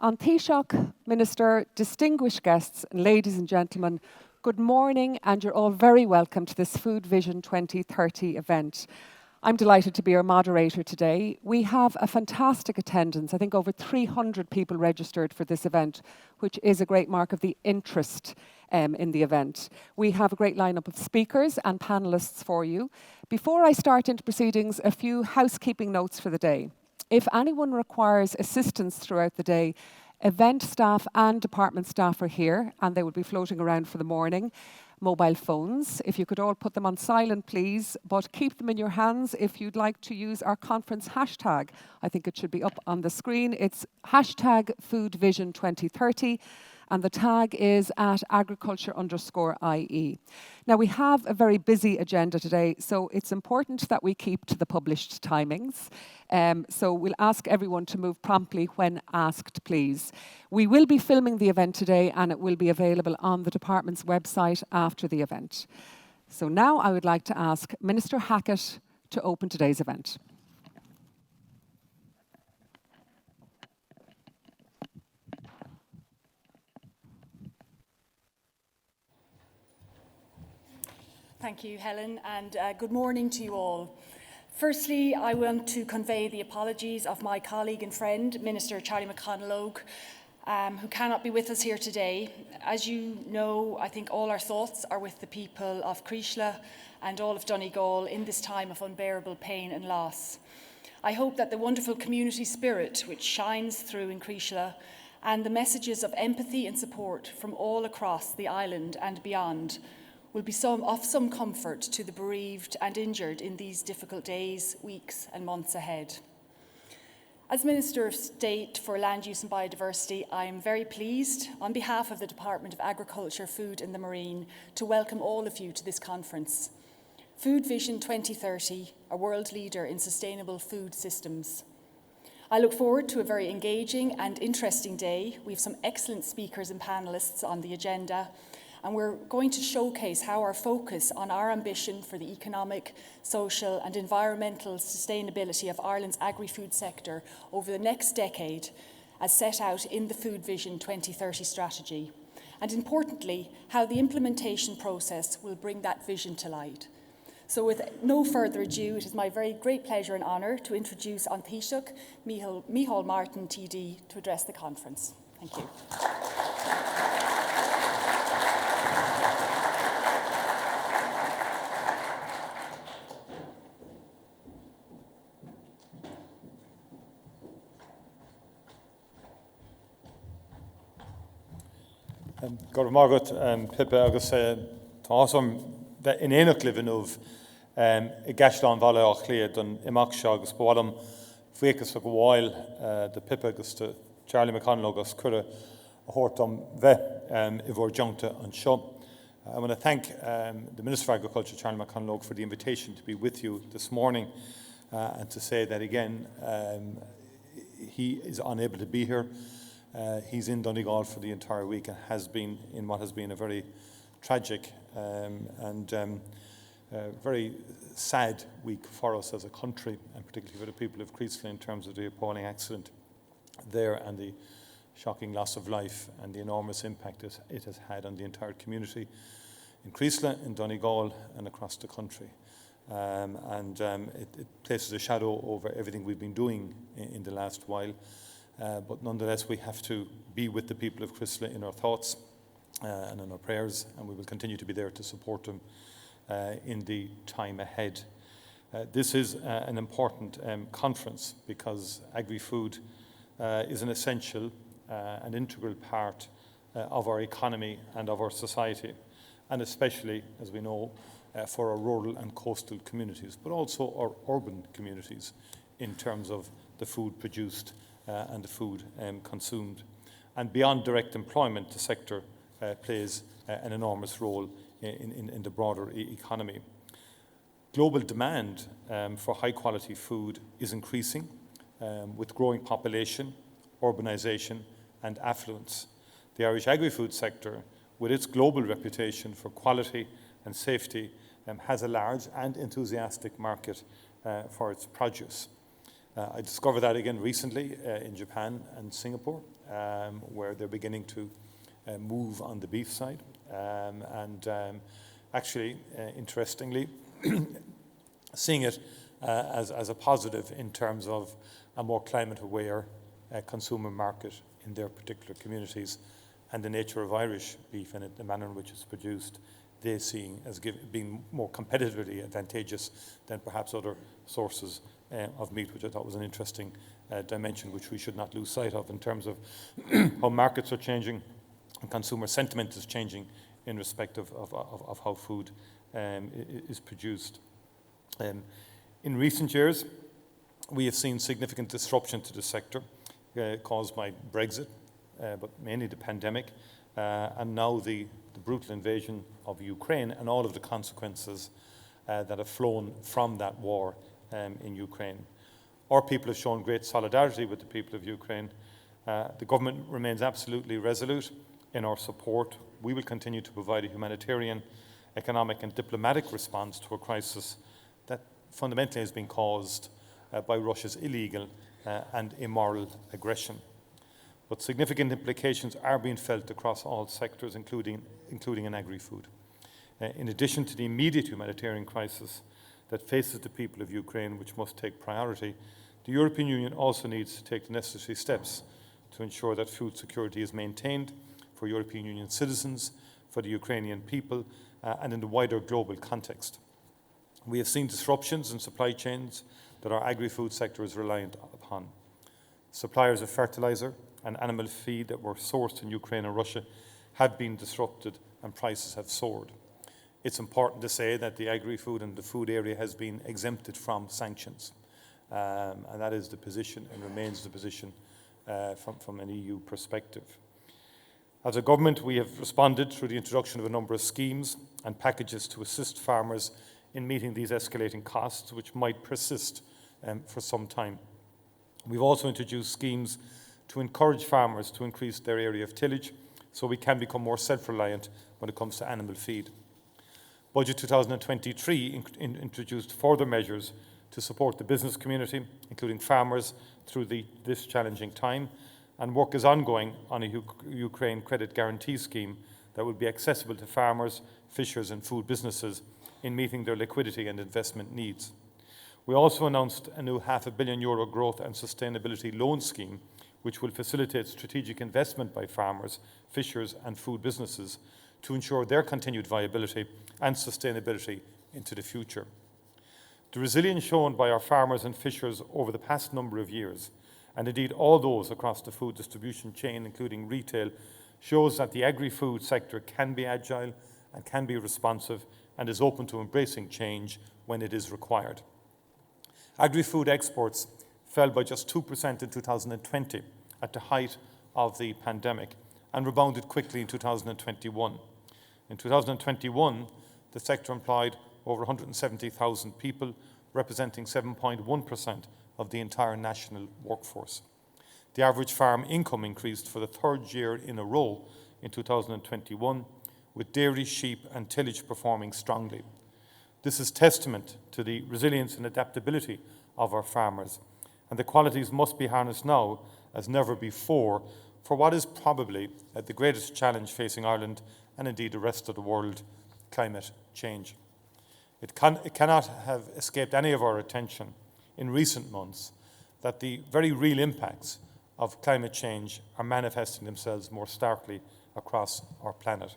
An Taoiseach, Minister, distinguished guests, and ladies and gentlemen, good morning, and you're all very welcome to this Food Vision 2030 event. I'm delighted to be your moderator today. We have a fantastic attendance, I think over 300 people registered for this event, which is a great mark of the interest in the event. We have a great lineup of speakers and panellists for you. Before I start into proceedings, a few housekeeping notes for the day. If anyone requires assistance throughout the day, event staff and department staff are here and they will be floating around for the morning. Mobile phones, if you could all put them on silent please, but keep them in your hands if you'd like to use our conference hashtag. I think it should be up on the screen. It's hashtag FoodVision2030 and the tag is at agriculture_IE. Now we have a very busy agenda today, so it's important that we keep to the published timings. So we'll ask everyone to move promptly when asked, please. We will be filming the event today and it will be available on the department's website after the event. So now I would like to ask Minister Hackett to open today's event. Thank you, Helen, and good morning to you all. Firstly, I want to convey the apologies of my colleague and friend, Minister Charlie Micheál, who cannot be with us here today. As you know, I think all our thoughts are with the people of Micheál and all of Donegal in this time of unbearable pain and loss. I hope that the wonderful community spirit which shines through in Micheál and the messages of empathy and support from all across the island and beyond will be of some comfort to the bereaved and injured in these difficult days, weeks and months ahead. As Minister of State for Land Use and Biodiversity, I am very pleased, on behalf of the Department of Agriculture, Food and the Marine, to welcome all of you to this conference. Food Vision 2030, a world leader in sustainable food systems. I look forward to a very engaging and interesting day. We have some excellent speakers and panellists on the agenda, and we're going to showcase how our focus on our ambition for the economic, social and environmental sustainability of Ireland's agri-food sector over the next decade, as set out in the Food Vision 2030 strategy, and importantly, how the implementation process will bring that vision to light. So with no further ado, it is my very great pleasure and honour to introduce An Taoiseach, Micheál Martin TD, to address the conference. Thank you. Gor Margaret Pippa agus Tásom in éach livin of I gaslan vala och lea don imach se agus bólam fuichas a go bháil de Pippa agus de Charlie Micheál agus cura a hortam ve I vor jungta an seo. I want to thank the Minister of Agriculture, Charlie Micheál, for the invitation to be with you this morning and to say that again he is unable to be here. He's in Donegal for the entire week and has been in what has been a very tragic and very sad week for us as a country, and particularly for the people of Micheál in terms of the appalling accident there and the shocking loss of life and the enormous impact it has had on the entire community in Micheál, in Donegal and across the country. It places a shadow over everything we've been doing in the last while. But nonetheless, we have to be with the people of Micheál in our thoughts and in our prayers, and we will continue to be there to support them in the time ahead. This is an important conference because agri-food is an essential and integral part of our economy and of our society, and especially, as we know, for our rural and coastal communities, but also our urban communities in terms of the food produced and the food consumed. And beyond direct employment, the sector plays an enormous role in the broader economy. Global demand for high-quality food is increasing with growing population, urbanisation and affluence. The Irish agri-food sector, with its global reputation for quality and safety, has a large and enthusiastic market for its produce. I discovered that again recently in Japan and Singapore, where they're beginning to move on the beef side. Actually, interestingly, seeing it as a positive in terms of a more climate-aware consumer market in their particular communities, and the nature of Irish beef and the manner in which it's produced, they seeing as being more competitively advantageous than perhaps other sources of meat, which I thought was an interesting dimension which we should not lose sight of in terms of how markets are changing and consumer sentiment is changing in respect of how food is produced. In recent years, we have seen significant disruption to the sector caused by Brexit, but mainly the pandemic, and now the brutal invasion of Ukraine and all of the consequences that have flown from that war in Ukraine. Our people have shown great solidarity with the people of Ukraine. The government remains absolutely resolute in our support. We will continue to provide a humanitarian, economic and diplomatic response to a crisis that fundamentally has been caused by Russia's illegal and immoral aggression. But significant implications are being felt across all sectors, including in agri-food. In addition to the immediate humanitarian crisis that faces the people of Ukraine, which must take priority, the European Union also needs to take the necessary steps to ensure that food security is maintained for European Union citizens, for the Ukrainian people, and in the wider global context. We have seen disruptions in supply chains that our agri-food sector is reliant upon. Suppliers of fertilizer and animal feed that were sourced in Ukraine and Russia have been disrupted and prices have soared. It's important to say that the agri-food and the food area has been exempted from sanctions. And that is the position and remains the position from an EU perspective. As a government, we have responded through the introduction of a number of schemes and packages to assist farmers in meeting these escalating costs, which might persist for some time. We've also introduced schemes to encourage farmers to increase their area of tillage so we can become more self-reliant when it comes to animal feed. Budget 2023 introduced further measures to support the business community, including farmers, through this challenging time, and work is ongoing on a Ukraine credit guarantee scheme that will be accessible to farmers, fishers and food businesses in meeting their liquidity and investment needs. We also announced a new €500 million growth and sustainability loan scheme, which will facilitate strategic investment by farmers, fishers and food businesses to ensure their continued viability and sustainability into the future. The resilience shown by our farmers and fishers over the past number of years, and indeed all those across the food distribution chain, including retail, shows that the agri-food sector can be agile and can be responsive and is open to embracing change when it is required. Agri-food exports fell by just 2% in 2020 at the height of the pandemic and rebounded quickly in 2021. In 2021, the sector employed over 170,000 people, representing 7.1% of the entire national workforce. The average farm income increased for the third year in a row in 2021, with dairy, sheep and tillage performing strongly. This is testament to the resilience and adaptability of our farmers, and the qualities must be harnessed now as never before for what is probably the greatest challenge facing Ireland and indeed the rest of the world, climate change. It cannot have escaped any of our attention in recent months that the very real impacts of climate change are manifesting themselves more starkly across our planet.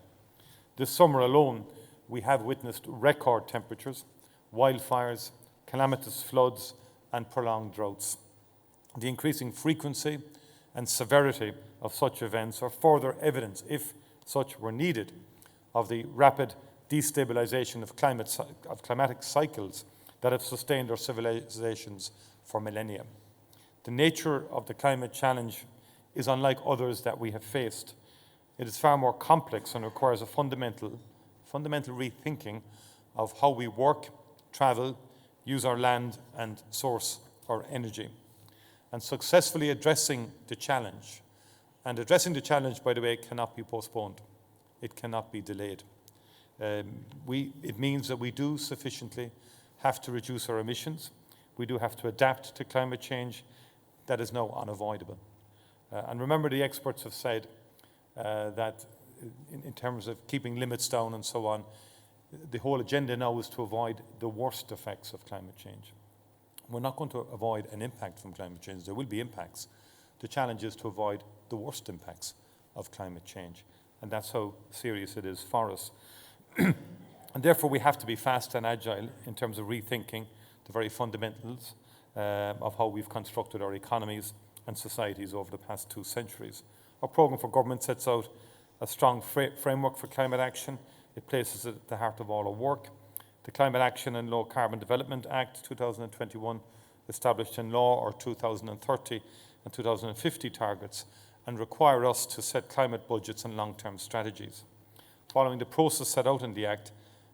This summer alone, we have witnessed record temperatures, wildfires, calamitous floods, and prolonged droughts. The increasing frequency and severity of such events are further evidence, if such were needed, of the rapid destabilization of climatic cycles that have sustained our civilizations for millennia. The nature of the climate challenge is unlike others that we have faced. It is far more complex and requires a fundamental rethinking of how we work, travel, use our land and source our energy. And successfully addressing the challenge, and addressing the challenge, by the way, cannot be postponed. It cannot be delayed. It means that we do sufficiently have to reduce our emissions, we do have to adapt to climate change. That is now unavoidable. And remember, the experts have said that in terms of keeping limits down and so on, the whole agenda now is to avoid the worst effects of climate change. We're not going to avoid an impact from climate change. There will be impacts. The challenge is to avoid the worst impacts of climate change. And that's how serious it is for us. And therefore, we have to be fast and agile in terms of rethinking the very fundamentals of how we've constructed our economies and societies over the past 2 centuries. Our programme for government sets out a strong framework for climate action. It places it at the heart of all our work. The Climate Action and Low Carbon Development Act 2021 established in law our 2030 and 2050 targets and require us to set climate budgets and long-term strategies. Following the process set out in the Act,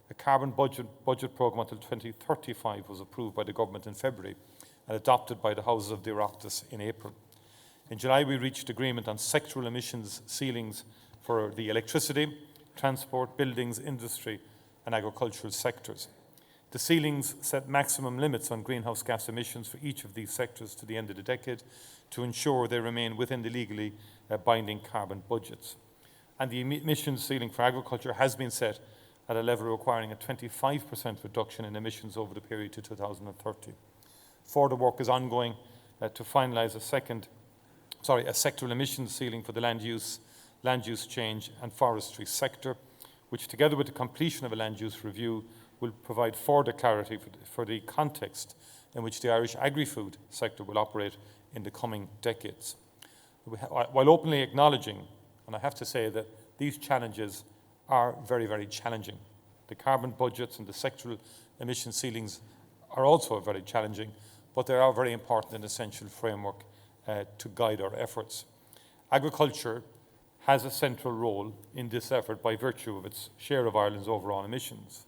a carbon budget programme until 2035 was approved by the government in February and adopted by the Houses of the Oireachtas in April. In July, we reached agreement on sectoral emissions ceilings for the electricity, transport, buildings, industry and agricultural sectors. The ceilings set maximum limits on greenhouse gas emissions for each of these sectors to the end of the decade to ensure they remain within the legally binding carbon budgets. And the emissions ceiling for agriculture has been set at a level requiring a 25% reduction in emissions over the period to 2030. Further work is ongoing to finalise a sectoral emissions ceiling for the land use change and forestry sector, which together with the completion of a land use review will provide further clarity for the context in which the Irish agri-food sector will operate in the coming decades. While openly acknowledging, and I have to say that these challenges are very, very challenging. The carbon budgets and the sectoral emission ceilings are also very challenging, but they are a very important and essential framework to guide our efforts. Agriculture has a central role in this effort by virtue of its share of Ireland's overall emissions.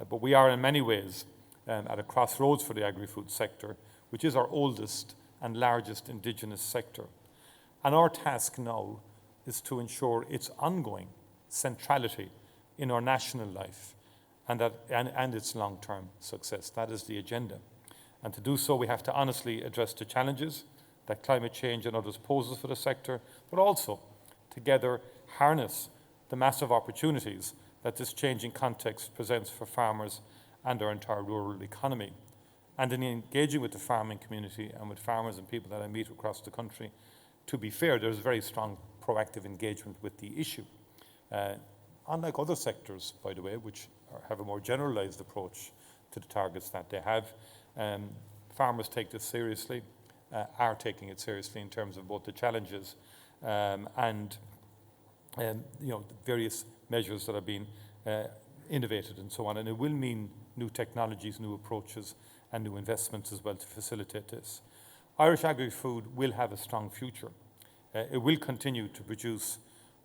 But we are in many ways at a crossroads for the agri-food sector, which is our oldest and largest indigenous sector. And our task now is to ensure its ongoing centrality in our national life and its long-term success. That is the agenda. And to do so, we have to honestly address the challenges that climate change and others poses for the sector, but also together harness the massive opportunities that this changing context presents for farmers and our entire rural economy. And in engaging with the farming community and with farmers and people that I meet across the country, to be fair, there's very strong proactive engagement with the issue. Unlike other sectors, by the way, which have a more generalised approach to the targets that they have, farmers take this seriously, are taking it seriously in terms of both the challenges and the various measures that are being innovated and so on. And it will mean new technologies, new approaches and new investments as well to facilitate this. Irish agri-food will have a strong future. It will continue to produce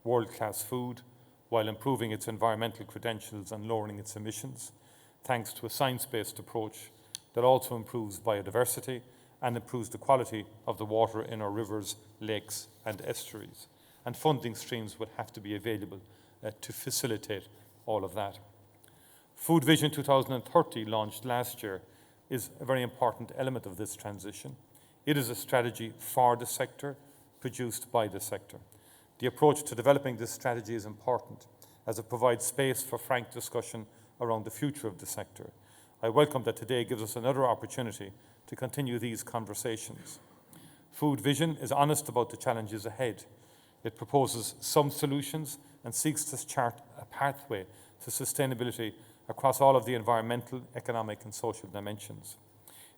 world-class food while improving its environmental credentials and lowering its emissions, thanks to a science-based approach that also improves biodiversity and improves the quality of the water in our rivers, lakes and estuaries. And funding streams would have to be available to facilitate all of that. Food Vision 2030, launched last year, is a very important element of this transition. It is a strategy for the sector, produced by the sector. The approach to developing this strategy is important, as it provides space for frank discussion around the future of the sector. I welcome that today gives us another opportunity to continue these conversations. Food Vision is honest about the challenges ahead. It proposes some solutions and seeks to chart a pathway to sustainability across all of the environmental, economic and social dimensions.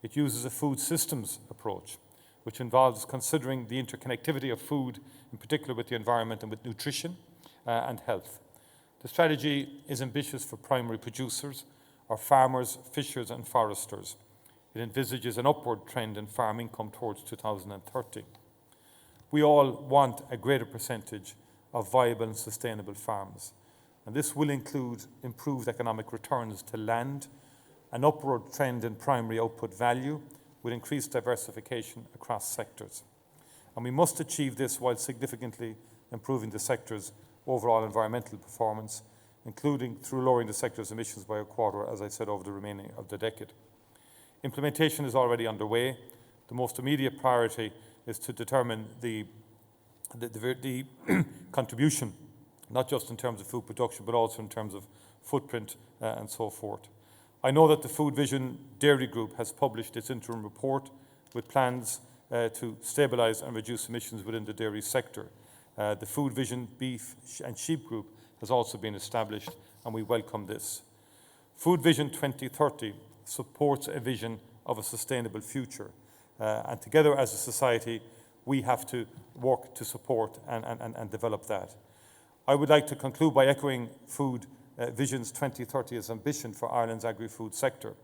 It uses a food systems approach, which involves considering the interconnectivity of food, in particular with the environment and with nutrition and health. The strategy is ambitious for primary producers, our farmers, fishers and foresters. It envisages an upward trend in farm income towards 2030. We all want a greater percentage of viable and sustainable farms, and this will include improved economic returns to land, an upward trend in primary output value with increased diversification across sectors. And we must achieve this while significantly improving the sector's overall environmental performance, including through lowering the sector's emissions by a quarter, as I said, over the remaining of the decade. Implementation is already underway. The most immediate priority is to determine the contribution, not just in terms of food production, but also in terms of footprint and so forth. I know that the Food Vision Dairy Group has published its interim report with plans to stabilise and reduce emissions within the dairy sector. The Food Vision Beef and Sheep Group has also been established, and we welcome this. Food Vision 2030 supports a vision of a sustainable future, and together as a society we have to work to support and develop that. I would like to conclude by echoing Food Vision's 2030's ambition for Ireland's agri-food sector.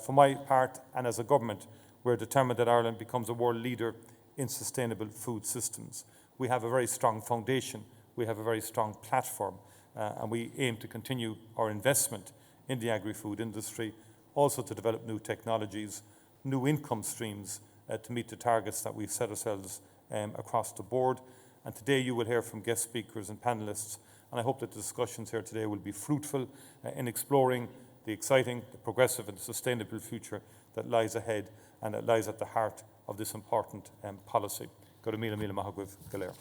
For my part, and as a government, we're determined that Ireland becomes a world leader in sustainable food systems. We have a very strong foundation, we have a very strong platform, and we aim to continue our investment in the agri-food industry, also to develop new technologies, new income streams to meet the targets that we've set ourselves across the board. And today you will hear from guest speakers and panellists, and I hope that the discussions here today will be fruitful in exploring the exciting, the progressive and sustainable future that lies ahead and that lies at the heart of this important policy. Go to Micheál Maithfidh Galéir.